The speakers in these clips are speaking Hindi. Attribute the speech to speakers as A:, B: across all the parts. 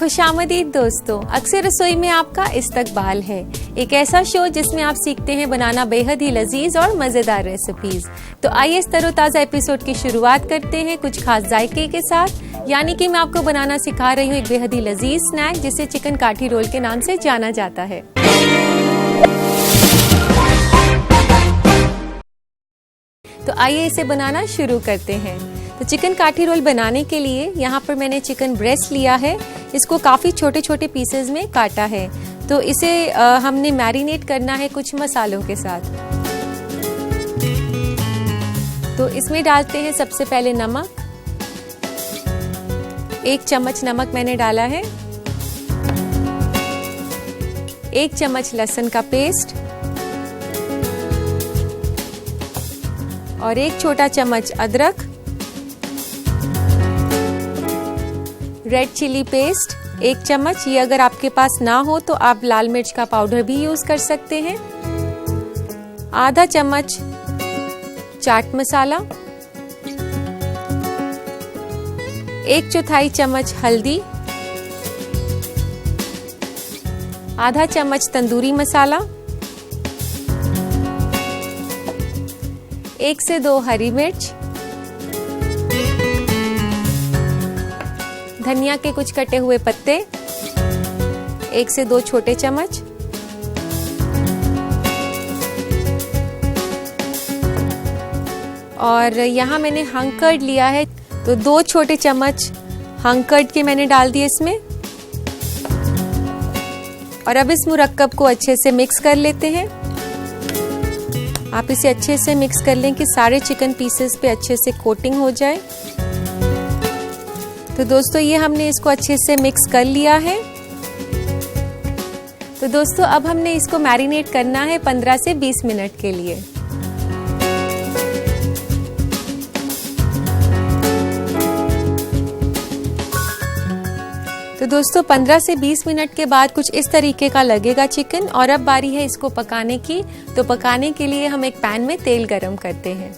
A: खुशामदीद दोस्तों, अक्सर रसोई में आपका इस्तकबाल है। एक ऐसा शो जिसमें आप सीखते हैं बनाना बेहद ही लजीज और मजेदार रेसिपीज। तो आइए इस तरोताजा एपिसोड की शुरुआत करते हैं कुछ खास जायके के साथ। यानी कि मैं आपको बनाना सिखा रही हूँ एक बेहद ही लजीज स्नैक जिसे चिकन काठी रोल के नाम से जाना जाता है। तो आइए इसे बनाना शुरू करते हैं। तो चिकन काठी रोल बनाने के लिए यहाँ पर मैंने चिकन ब्रेस्ट लिया है। इसको काफ़ी छोटे छोटे पीसेस में काटा है। तो इसे हमने मैरिनेट करना है कुछ मसालों के साथ। तो इसमें डालते हैं सबसे पहले नमक। 1 चम्मच नमक मैंने डाला है। 1 चम्मच लहसुन का पेस्ट और 1 छोटा चम्मच अदरक। रेड चिली पेस्ट 1 चम्मच। ये अगर आपके पास ना हो तो आप लाल मिर्च का पाउडर भी यूज कर सकते हैं। आधा चम्मच चाट मसाला। 1/4 चम्मच हल्दी। आधा चम्मच तंदूरी मसाला। 1 से 2 हरी मिर्च। धनिया के कुछ कटे हुए पत्ते 1 से 2 छोटे चम्मच। और यहाँ मैंने हंकर्ड लिया है तो 2 छोटे चम्मच हंकर्ड के मैंने डाल दिए इसमें। और अब इस मुरक्कब को अच्छे से मिक्स कर लेते हैं। आप इसे अच्छे से मिक्स कर लें कि सारे चिकन पीसेस पे अच्छे से कोटिंग हो जाए। तो दोस्तों ये हमने इसको अच्छे से मिक्स कर लिया है। तो दोस्तों अब हमने इसको मैरिनेट करना है 15 से 20 मिनट के लिए। तो दोस्तों 15 से 20 मिनट के बाद कुछ इस तरीके का लगेगा चिकन। और अब बारी है इसको पकाने की। तो पकाने के लिए हम एक पैन में तेल गरम करते हैं।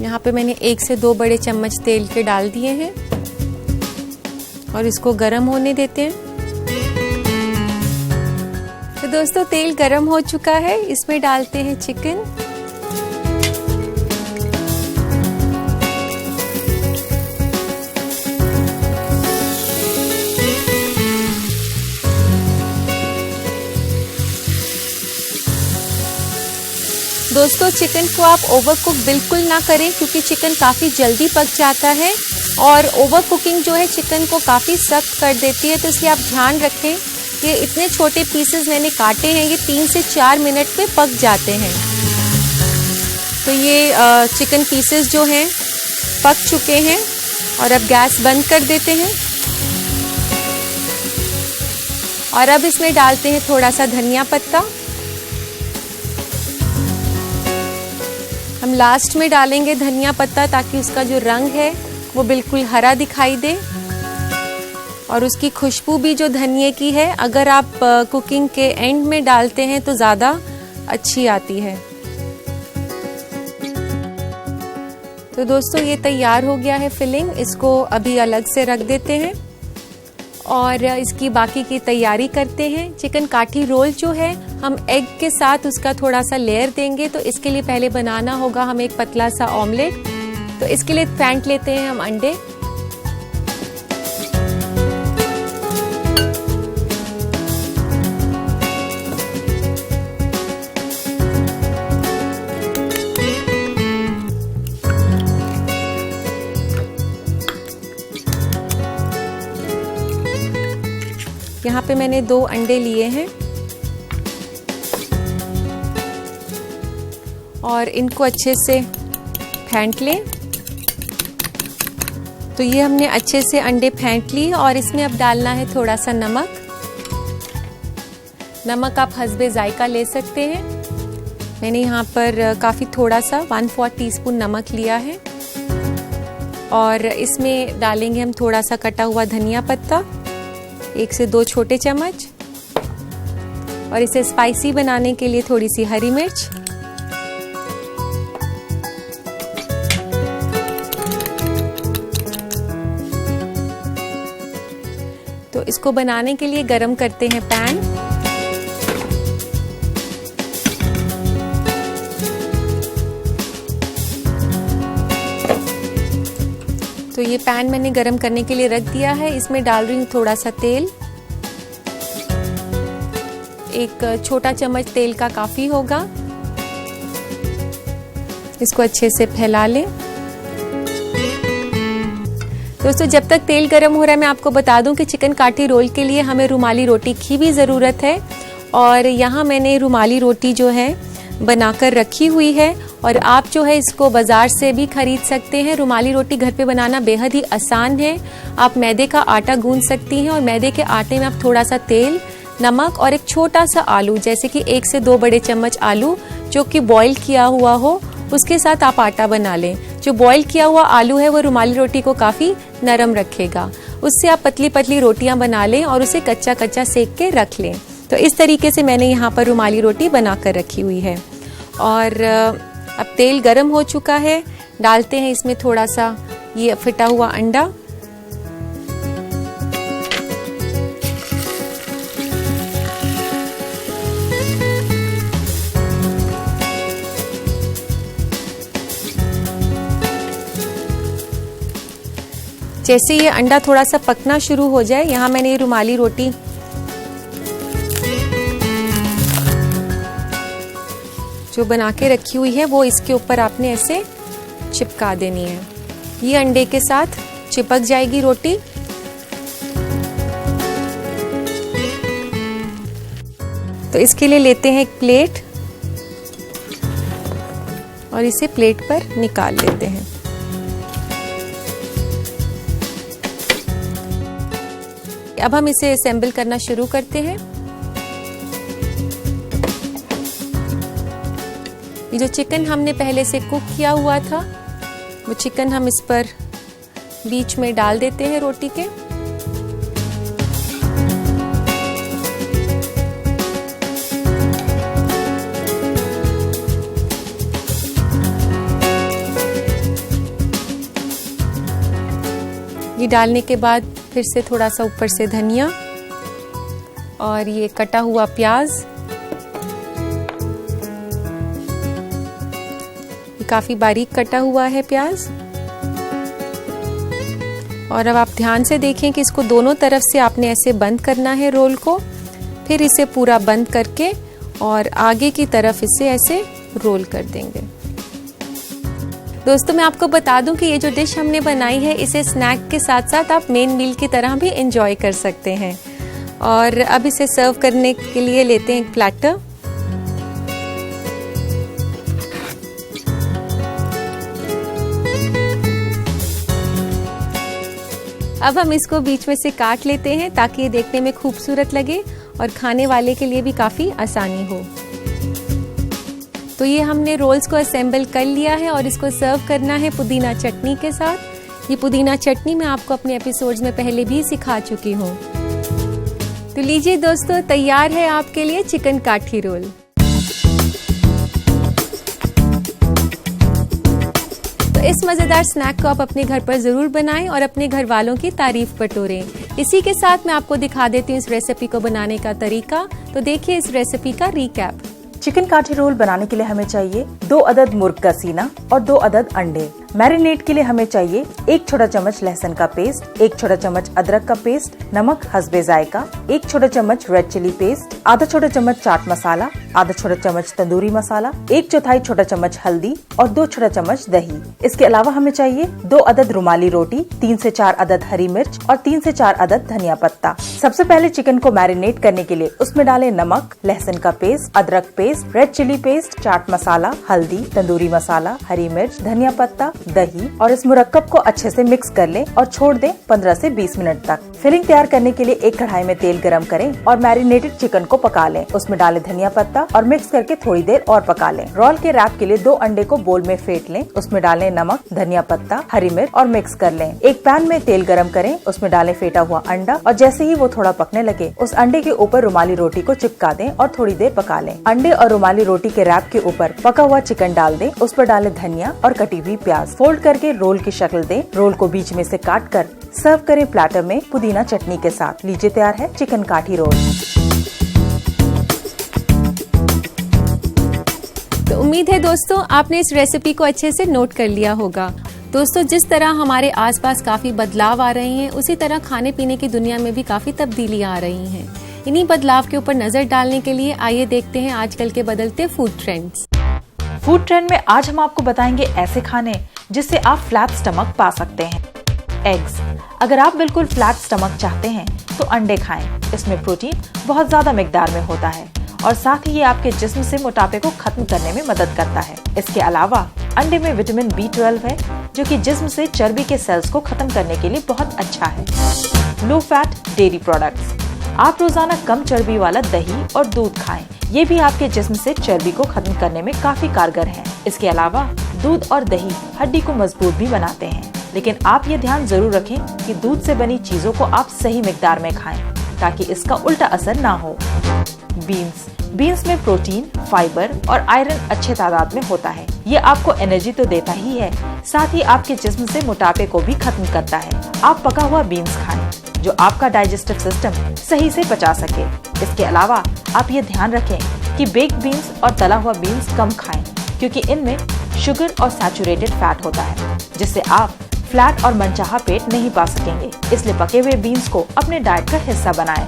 A: यहाँ पे मैंने 1 से 2 बड़े चम्मच तेल के डाल दिए हैं और इसको गरम होने देते हैं। तो दोस्तों तेल गरम हो चुका है। इसमें डालते हैं चिकन। दोस्तों चिकन को आप ओवर कुक बिल्कुल ना करें क्योंकि चिकन काफ़ी जल्दी पक जाता है और ओवर कुकिंग जो है चिकन को काफ़ी सख्त कर देती है। तो इसलिए आप ध्यान रखें कि इतने छोटे पीसेस मैंने काटे हैं ये 3 से 4 मिनट में पक जाते हैं। तो ये चिकन पीसेस जो हैं पक चुके हैं और अब गैस बंद कर देते हैं। और अब इसमें डालते हैं थोड़ा सा धनिया पत्ता। हम लास्ट में डालेंगे धनिया पत्ता ताकि उसका जो रंग है वो बिल्कुल हरा दिखाई दे और उसकी खुशबू भी जो धनिये की है अगर आप कुकिंग के एंड में डालते हैं तो ज़्यादा अच्छी आती है। तो दोस्तों ये तैयार हो गया है फिलिंग। इसको अभी अलग से रख देते हैं और इसकी बाकी की तैयारी करते हैं। चिकन काठी रोल जो है हम एग के साथ उसका थोड़ा सा लेयर देंगे। तो इसके लिए पहले बनाना होगा हमें एक पतला सा ऑमलेट। तो इसके लिए फेंट लेते हैं हम अंडे। यहाँ पे मैंने 2 अंडे लिए हैं और इनको अच्छे से फेंट लें। तो ये हमने अच्छे से अंडे फेंट लिए और इसमें अब डालना है थोड़ा सा नमक। नमक आप हस्बे जायका ले सकते हैं। मैंने यहाँ पर काफ़ी थोड़ा सा 1/4 टीस्पून नमक लिया है। और इसमें डालेंगे हम थोड़ा सा कटा हुआ धनिया पत्ता 1 से 2 छोटे चम्मच। और इसे स्पाइसी बनाने के लिए थोड़ी सी हरी मिर्च तो इसको बनाने के लिए गरम करते हैं पैन। तो ये पैन मैंने गरम करने के लिए रख दिया है। इसमें डाल रही हूँ थोड़ा सा तेल। 1 छोटा चम्मच तेल का काफी होगा। इसको अच्छे से फैला लें। दोस्तों, जब तक तेल गरम हो रहा है मैं आपको बता दूं कि चिकन काठी रोल के लिए हमें रुमाली रोटी की भी ज़रूरत है। और यहाँ मैंने रुमाली रोटी जो है बनाकर रखी हुई है और आप जो है इसको बाज़ार से भी खरीद सकते हैं। रुमाली रोटी घर पे बनाना बेहद ही आसान है। आप मैदे का आटा गूंद सकती हैं और मैदे के आटे में आप थोड़ा सा तेल, नमक और एक छोटा सा आलू, जैसे कि 1 से 2 बड़े चम्मच आलू जो कि बॉईल किया हुआ हो, उसके साथ आप आटा बना लें। जो बॉईल किया हुआ आलू है वो रुमाली रोटी को काफ़ी नरम रखेगा। उससे आप पतली पतली रोटियां बना लें और उसे कच्चा कच्चा सेक के रख लें। तो इस तरीके से मैंने यहाँ पर रुमाली रोटी बना कर रखी हुई है। और अब तेल गरम हो चुका है। डालते हैं इसमें थोड़ा सा ये फटा हुआ अंडा। जैसे ये अंडा थोड़ा सा पकना शुरू हो जाए, यहाँ मैंने ये रुमाली रोटी जो बना के रखी हुई है वो इसके ऊपर आपने ऐसे चिपका देनी है। ये अंडे के साथ चिपक जाएगी रोटी। तो इसके लिए लेते हैं एक प्लेट और इसे प्लेट पर निकाल लेते हैं। अब हम इसे असेंबल करना शुरू करते हैं। ये जो चिकन हमने पहले से कुक किया हुआ था वो चिकन हम इस पर बीच में डाल देते हैं रोटी के। ये डालने के बाद फिर से थोड़ा सा ऊपर से धनिया और ये कटा हुआ प्याज। ये काफी बारीक कटा हुआ है प्याज। और अब आप ध्यान से देखें कि इसको दोनों तरफ से आपने ऐसे बंद करना है रोल को। फिर इसे पूरा बंद करके और आगे की तरफ इसे ऐसे रोल कर देंगे। दोस्तों, मैं आपको बता दूं कि ये जो डिश हमने बनाई है इसे स्नैक के साथ साथ आप मेन मील की तरह भी एंजॉय कर सकते हैं। और अब इसे सर्व करने के लिए लेते हैं एक प्लेटर। अब हम इसको बीच में से काट लेते हैं ताकि ये देखने में खूबसूरत लगे और खाने वाले के लिए भी काफ़ी आसानी हो। तो ये हमने रोल्स को असेंबल कर लिया है और इसको सर्व करना है पुदीना चटनी के साथ। ये पुदीना चटनी मैं आपको अपने एपिसोड्स में पहले भी सिखा चुकी हूँ। तो लीजिए दोस्तों, तैयार है आपके लिए चिकन काठी रोल। तो इस मज़ेदार स्नैक को आप अपने घर पर ज़रूर बनाएं और अपने घर वालों की तारीफ बटोरें। इसी के साथ मैं आपको दिखा देती हूँ इस रेसिपी को बनाने का तरीका। तो देखिए इस रेसिपी का रिकैप।
B: चिकन काठी रोल बनाने के लिए हमें चाहिए 2 अदद मुर्ग का सीना और 2 अदद अंडे। मैरिनेट के लिए हमें चाहिए 1 छोटा चम्मच लहसुन का पेस्ट, 1 छोटा चम्मच अदरक का पेस्ट, नमक हस्बे जायका, 1 छोटा चम्मच रेड चिली पेस्ट, आधा छोटा चम्मच चाट मसाला, आधा छोटा चम्मच तंदूरी मसाला, 1/4 छोटा चम्मच हल्दी और 2 छोटा चम्मच दही। इसके अलावा हमें चाहिए 2 अदद रुमाली रोटी, 3 से 4 अदद हरी मिर्च और 3 से 4 अदद धनिया पत्ता। सबसे पहले चिकन को मैरिनेट करने के लिए उसमें डालें नमक, लहसुन का पेस्ट, अदरक paste, red chilli paste, chaat masala, हल्दी, तंदूरी मसाला, हरी मिर्च, धनिया पत्ता, दही और इस मुरक्कब को अच्छे से मिक्स कर लें और छोड़ दें 15 से 20 मिनट तक। फिलिंग तैयार करने के लिए एक कढ़ाई में तेल गरम करें और मैरिनेटेड चिकन को पका लें। उसमें डालें धनिया पत्ता और मिक्स करके थोड़ी देर और पका लें। रोल के रैप के लिए 2 अंडे को बोल में फेंट लें। उसमें डालें नमक, धनिया पत्ता, हरी मिर्च और मिक्स कर लें। एक पैन में तेल गरम करें, उसमें डालें फेंटा हुआ अंडा और जैसे ही वो थोड़ा पकने लगे उस अंडे के ऊपर रुमाली रोटी को चिपका दें और थोड़ी देर पका लें। अंडे और रुमाली रोटी के रैप के ऊपर पका हुआ चिकन डाल दें। उस पर डालें धनिया और कटी हुई प्याज। फोल्ड करके रोल की शक्ल दें। रोल को बीच में से काट कर सर्व करें प्लेटर में पुदीना चटनी के साथ। लीजिए तैयार है चिकन काठी रोल।
A: तो उम्मीद है दोस्तों आपने इस रेसिपी को अच्छे से नोट कर लिया होगा। दोस्तों, जिस तरह हमारे आसपास काफी बदलाव आ रहे हैं, उसी तरह खाने पीने की दुनिया में भी काफी तब्दीलियां आ रही हैं। इन्हीं बदलाव के ऊपर नजर डालने के लिए आइए देखते हैं आजकल के बदलते फूड ट्रेंड्स।
B: फूड ट्रेंड में आज हम आपको बताएंगे ऐसे खाने जिससे आप फ्लैट स्टमक पा सकते हैं। एग्स। अगर आप बिल्कुल फ्लैट स्टमक चाहते हैं तो अंडे खाएं। इसमें प्रोटीन बहुत ज्यादा मिकदार में होता है और साथ ही ये आपके जिस्म से मोटापे को खत्म करने में मदद करता है। इसके अलावा अंडे में विटामिन B12 है जो कि जिस्म से चर्बी के सेल्स को खत्म करने के लिए बहुत अच्छा है। Low fat dairy products. आप रोजाना कम चर्बी वाला दही और दूध खाएं। ये भी आपके जिस्म से चर्बी को खत्म करने में काफी कारगर है। इसके अलावा दूध और दही हड्डी को मजबूत भी बनाते हैं, लेकिन आप ये ध्यान जरूर रखें कि दूध से बनी चीजों को आप सही मिकदार में खाएं ताकि इसका उल्टा असर ना हो। बीन्स में प्रोटीन, फाइबर और आयरन अच्छे तादाद में होता है। ये आपको एनर्जी तो देता ही है, साथ ही आपके जिस्म से मोटापे को भी खत्म करता है। आप पका हुआ बीन्स खाएं जो आपका डाइजेस्टिव सिस्टम सही से पचा सके। इसके अलावा आप ये ध्यान रखें कि बेक्ड बीन्स और तला हुआ बीन्स कम खाएं क्योंकि इनमें शुगर और सैचुरेटेड फैट होता है जिससे आप फ्लैट और मनचाहा पेट नहीं पा सकेंगे। इसलिए पके हुए बीन्स को अपने डाइट का हिस्सा बनाएं।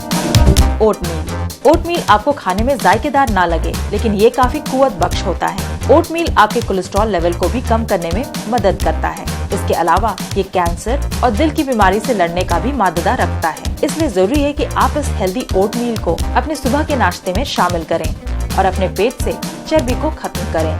B: ओटमील आपको खाने में जायकेदार ना लगे, लेकिन ये काफी कुव्वत बख्श होता है। ओटमील आपके कोलेस्ट्रॉल लेवल को भी कम करने में मदद करता है। इसके अलावा ये कैंसर और दिल की बीमारी से लड़ने का भी मादा रखता है। इसलिए जरूरी है कि आप इस हेल्दी ओटमील को अपने सुबह के नाश्ते में शामिल करें और अपने पेट से चर्बी को खत्म करें।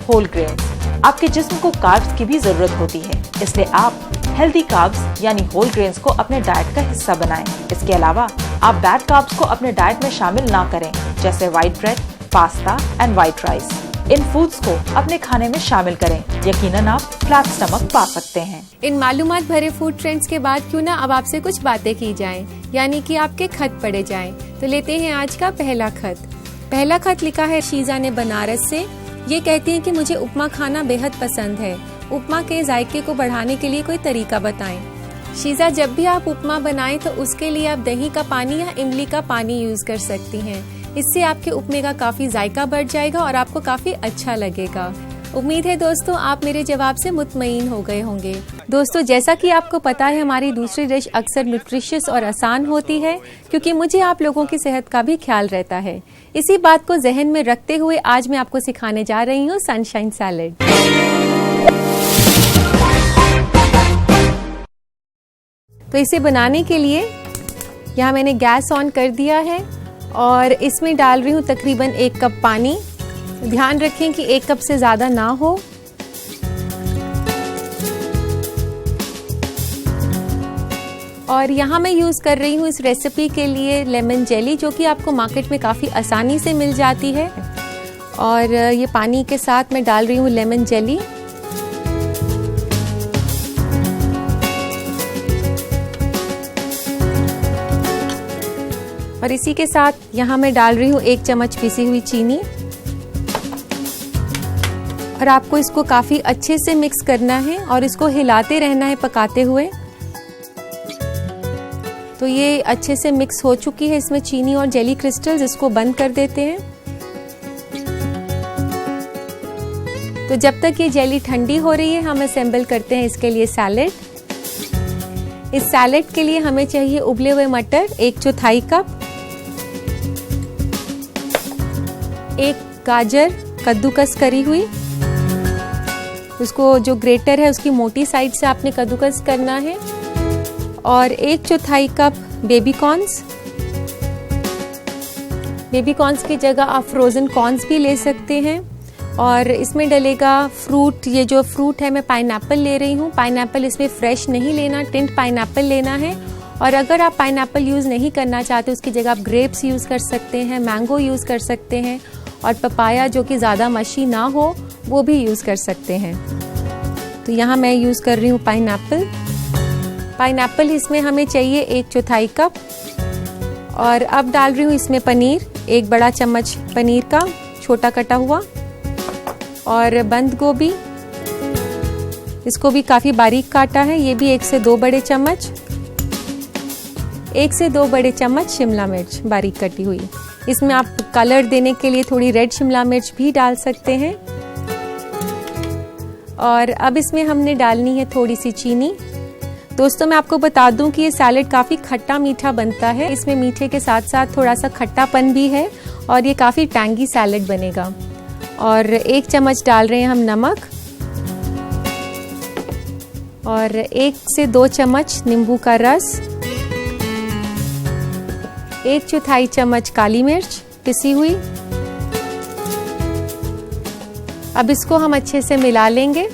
B: Whole grains. आपके जिस्म को कार्ब्स की भी जरूरत होती है, इसलिए आप हेल्दी कार्ब्स यानी होल ग्रेन्स को अपने डाइट का हिस्सा बनाएं। इसके अलावा आप बैड कार्ब्स को अपने डाइट में शामिल ना करें, जैसे white bread, pasta and white rice. In foods को अपने खाने में शामिल करें। यकीनन आप फ्लैट स्टमक पा सकते हैं।
A: इन मालूमात भरे फूड ट्रेंड्स के बाद क्यों ना अब आपसे कुछ बातें की जाएं, यानी कि आपके खत पढ़े जाएं। तो लेते हैं आज का पहला खत। पहला खत लिखा है शीजा ने बनारस से। ये कहती हैं कि मुझे उपमा खाना बेहद पसंद है। उपमा के जायके को बढ़ाने के लिए कोई तरीका बताएं। शीजा, जब भी आप उपमा बनाएं तो उसके लिए आप दही का पानी या इमली का पानी यूज कर सकती हैं। इससे आपके उपमे का काफी जायका बढ़ जाएगा और आपको काफी अच्छा लगेगा। उम्मीद है दोस्तों आप मेरे जवाब से मुतमईन हो गए होंगे। दोस्तों, जैसा कि आपको पता है हमारी दूसरी डिश अक्सर न्यूट्रिशियस और आसान होती है क्योंकि मुझे आप लोगों की सेहत का भी ख्याल रहता है। इसी बात को जहन में रखते हुए आज मैं आपको सिखाने जा रही हूँ सनशाइन सैलेड। तो इसे बनाने के लिए यहाँ मैंने गैस ऑन कर दिया है और इसमें डाल रही हूँ तकरीबन 1 कप पानी। ध्यान रखें कि 1 कप से ज्यादा ना हो। और यहाँ मैं यूज कर रही हूँ इस रेसिपी के लिए लेमन जेली, जो कि आपको मार्केट में काफी आसानी से मिल जाती है। और ये पानी के साथ मैं डाल रही हूँ लेमन जेली। और इसी के साथ यहाँ मैं डाल रही हूँ 1 चम्मच पिसी हुई चीनी। और आपको इसको काफी अच्छे से मिक्स करना है और इसको हिलाते रहना है पकाते हुए। तो ये अच्छे से मिक्स हो चुकी है इसमें चीनी और जेली क्रिस्टल्स। इसको बंद कर देते हैं। तो जब तक ये जेली ठंडी हो रही है हम असेंबल करते हैं इसके लिए सैलेड। इस सैलेड के लिए हमें चाहिए उबले हुए मटर 1/4 कप, 1 गाजर कद्दूकस करी हुई, उसको जो ग्रेटर है उसकी मोटी साइड से आपने कद्दूकस करना है, और 1/4 cup baby corns. Baby corns की जगह आप फ्रोजन कॉर्न्स भी ले सकते हैं। और इसमें डलेगा फ्रूट। ये जो फ्रूट है मैं पाइनएप्पल ले रही हूँ। पाइनएप्पल इसमें फ्रेश नहीं लेना, टिंट पाइनएप्पल लेना है। और अगर आप पाइनएप्पल यूज़ नहीं करना चाहते उसकी जगह आप ग्रेप्स यूज़ कर सकते हैं, मैंगो यूज़ कर सकते हैं, और पपाया जो कि ज़्यादा मशी ना हो वो भी यूज़ कर सकते हैं। तो यहाँ मैं यूज़ कर रही हूँ पाइनएप्पल। पाइनएप्पल इसमें हमें चाहिए 1/4 कप। और अब डाल रही हूँ इसमें पनीर, 1 बड़ा चम्मच पनीर का छोटा कटा हुआ, और बंद गोभी, इसको भी काफ़ी बारीक काटा है। ये भी 1 से 2 बड़े चम्मच, 1 से 2 बड़े चम्मच शिमला मिर्च बारीक कटी हुई। इसमें आप कलर देने के लिए थोड़ी रेड शिमला मिर्च भी डाल सकते हैं। और अब इसमें हमने डालनी है थोड़ी सी चीनी। दोस्तों मैं आपको बता दूं कि ये सैलेड काफ़ी खट्टा मीठा बनता है। इसमें मीठे के साथ साथ थोड़ा सा खट्टापन भी है और ये काफ़ी टैंगी सैलेड बनेगा। और 1 चम्मच डाल रहे हैं हम नमक और 1 से 2 चम्मच नींबू का रस, 1/4 चम्मच काली मिर्च पिसी हुई। अब इसको हम अच्छे से मिला लेंगे।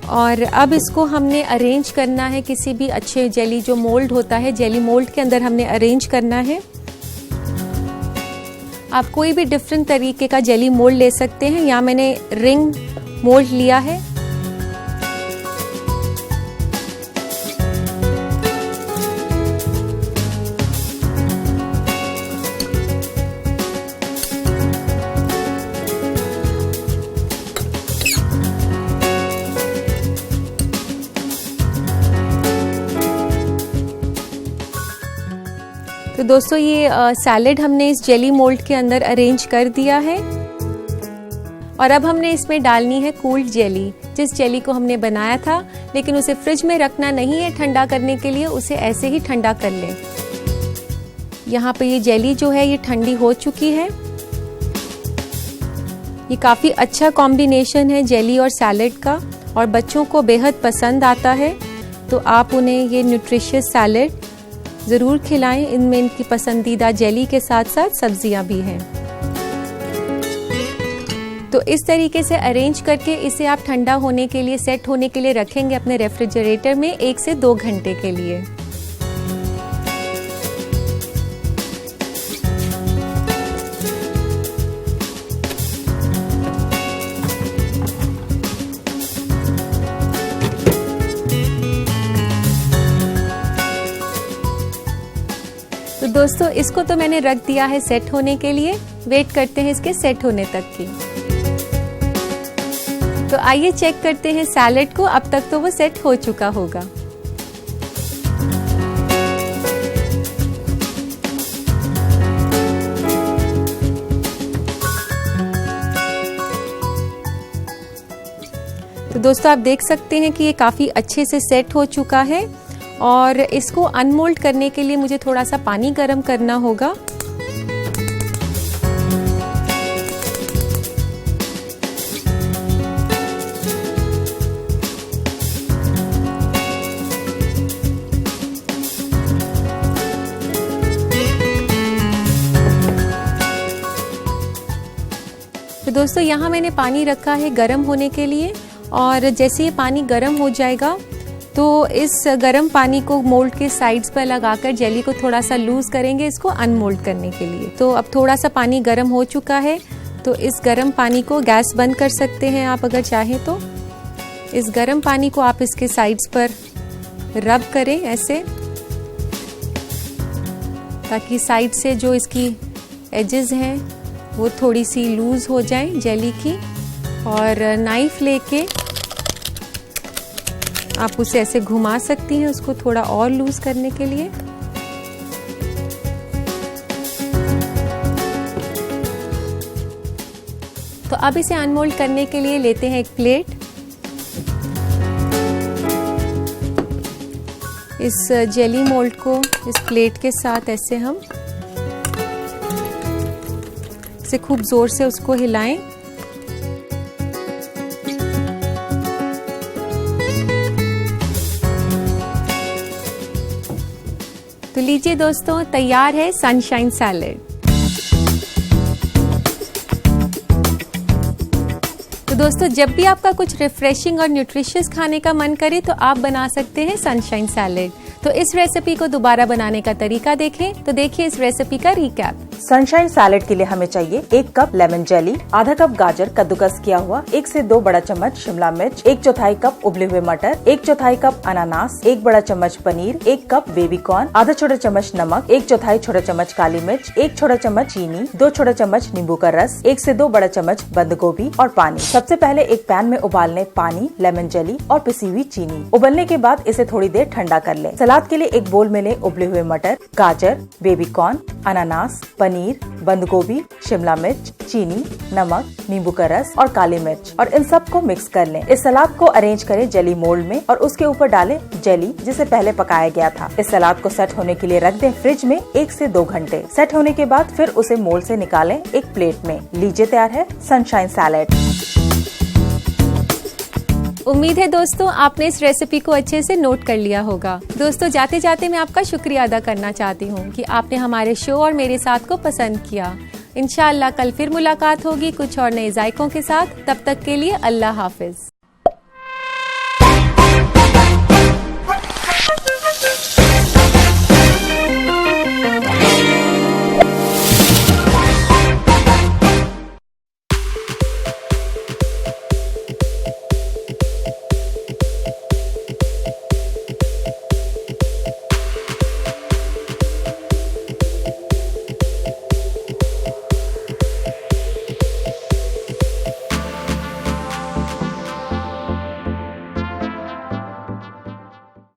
A: और अब इसको हमने अरेंज करना है किसी भी अच्छे जेली जो मोल्ड होता है, जेली मोल्ड के अंदर हमने अरेंज करना है। आप कोई भी डिफरेंट तरीके का जेली मोल्ड ले सकते हैं। यहाँ मैंने रिंग मोल्ड लिया है। तो दोस्तों ये सैलेड हमने इस जेली मोल्ड के अंदर अरेंज कर दिया है। और अब हमने इसमें डालनी है कूल्ड जेली। जिस जेली को हमने बनाया था, लेकिन उसे फ्रिज में रखना नहीं है ठंडा करने के लिए, उसे ऐसे ही ठंडा कर लें। यहाँ पे ये जेली जो है ये ठंडी हो चुकी है। ये काफ़ी अच्छा कॉम्बिनेशन है जेली और सैलेड का और बच्चों को बेहद पसंद आता है। तो आप उन्हें ये न्यूट्रिशियस सैलेड ज़रूर खिलाएं। इनमें इनकी पसंदीदा जेली के साथ साथ सब्जियां भी हैं। तो इस तरीके से अरेंज करके इसे आप ठंडा होने के लिए, सेट होने के लिए रखेंगे अपने रेफ्रिजरेटर में 1 से 2 घंटे के लिए। तो दोस्तों इसको तो मैंने रख दिया है सेट होने के लिए। वेट करते हैं इसके सेट होने तक की। तो आइए चेक करते हैं सैलेड को। अब तक तो वो सेट हो चुका होगा। तो दोस्तों आप देख सकते हैं कि ये काफ़ी अच्छे से सेट हो चुका है। और इसको अनमोल्ड करने के लिए मुझे थोड़ा सा पानी गर्म करना होगा। तो दोस्तों यहाँ मैंने पानी रखा है गर्म होने के लिए। और जैसे ये पानी गर्म हो जाएगा तो इस गर्म पानी को मोल्ड के साइड्स पर लगाकर जेली को थोड़ा सा लूज करेंगे इसको अनमोल्ड करने के लिए। तो अब थोड़ा सा पानी गर्म हो चुका है। तो इस गर्म पानी को गैस बंद कर सकते हैं आप अगर चाहें तो। इस गर्म पानी को आप इसके साइड्स पर रब करें ऐसे, ताकि साइड से जो इसकी एजेस हैं वो थोड़ी सी लूज हो जाएं जेली की। और नाइफ लेके आप उसे ऐसे घुमा सकती हैं उसको थोड़ा और लूज करने के लिए। तो अब इसे अनमोल्ड करने के लिए लेते हैं एक प्लेट। इस जेली मोल्ड को इस प्लेट के साथ ऐसे हम इसे खूब जोर से उसको हिलाएं। तो लीजिए दोस्तों तैयार है सनशाइन सैलेड। तो दोस्तों जब भी आपका कुछ रिफ्रेशिंग और न्यूट्रिशियस खाने का मन करे तो आप बना सकते हैं सनशाइन सैलेड। तो इस रेसिपी को दोबारा बनाने का तरीका देखें। तो देखिए इस रेसिपी का रिकैप।
B: सनशाइन सैलेड के लिए हमें चाहिए 1 कप लेमन जेली, आधा कप गाजर कद्दूकस किया हुआ, 1 से 2 बड़ा चम्मच शिमला मिर्च, 1/4 कप उबले हुए मटर, 1/4 कप अनानास, 1 बड़ा चम्मच पनीर, 1 कप बेबी कॉर्न, आधा छोटा चम्मच नमक, 1/4 छोटा चम्मच काली मिर्च, 1 छोटा चम्मच चीनी, 2 छोटा चम्मच नींबू का रस, 1 से 2 बड़ा चम्मच बंद गोभी और पानी। सबसे पहले एक पैन में उबालने पानी, लेमन जेली और पिसी हुई चीनी। उबलने के बाद इसे थोड़ी देर ठंडा कर लें। सलाद के लिए एक बोल में लें उबले हुए मटर, गाजर, बेबी कॉर्न, अनानास, पनीर, बंद गोभी, शिमला मिर्च, चीनी, नमक, नींबू का रस और काली मिर्च और इन सब को मिक्स कर लें। इस सलाद को अरेंज करें जेली मोल्ड में और उसके ऊपर डालें जेली जिसे पहले पकाया गया था। इस सलाद को सेट होने के लिए रख दें फ्रिज में 1 से 2 घंटे। सेट होने के बाद फिर उसे मोल्ड से निकालें एक प्लेट में। लीजिए तैयार है सनशाइन सैलेड।
A: उम्मीद है दोस्तों आपने इस रेसिपी को अच्छे से नोट कर लिया होगा। दोस्तों जाते जाते मैं आपका शुक्रिया अदा करना चाहती हूँ कि आपने हमारे शो और मेरे साथ को पसंद किया। इंशाअल्लाह कल फिर मुलाकात होगी कुछ और नए जायकों के साथ। तब तक के लिए अल्लाह हाफिज।